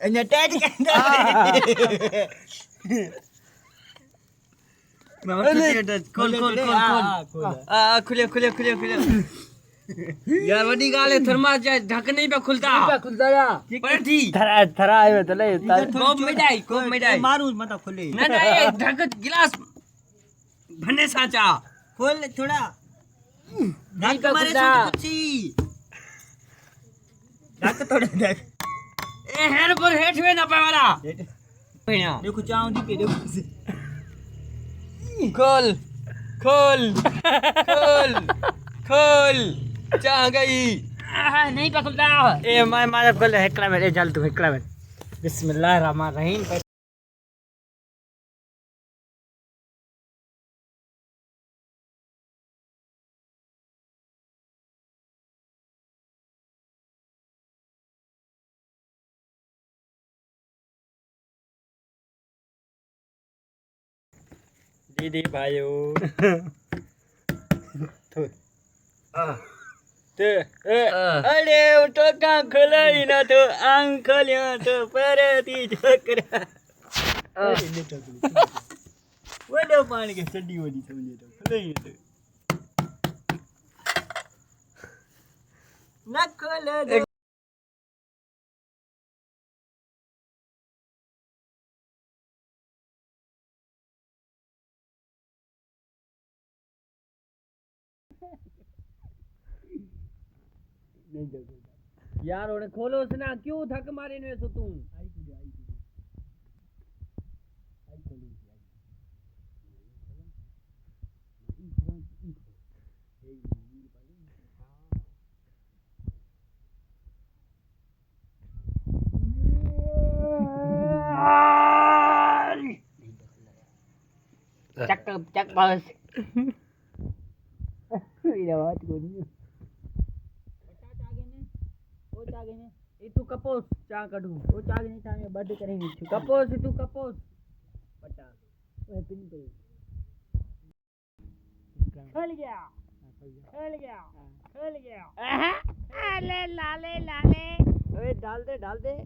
એને ટેચ કરતા खोल खुले यार वडी गाले थर्मास जाए ढक नहीं पे खुलता पर ठीक थरा आयो तो ले कोप मिठाई मारू मत खुले ना ये ढक गिलास भन्ने साचा खोल थोड़ा ढक मारे कुछी ढक थोड़ा ढक ए हेर पर हेठ में ना पे वाला देखो चाऊ दी के देखो खोल खोल खोल खोल चा गई नहीं पकड़ता ए मैं मारे खोल हेकला में चल तू हेकला में बिस्मिल्लाह रहमान रहीम दीदी भाइयों तो अरे तो कां खोला ही ना तो आंख खोलिया तो परती छोकरा वो पानी के चड्डी वडी समझे तो खोले ही तो ना खोले दो यार उन्हें खोलो सना क्यों थक मारे ने सो तू आई खोली चक बस ये बात कोनी ओ चागे ने ए तू कपोस चा काढू ओ चागे ने चागे बड करेंगे कपोस तू कपोस पटा ओ पिन पे खोल गया खोल गया ले लाले ओए डाल दे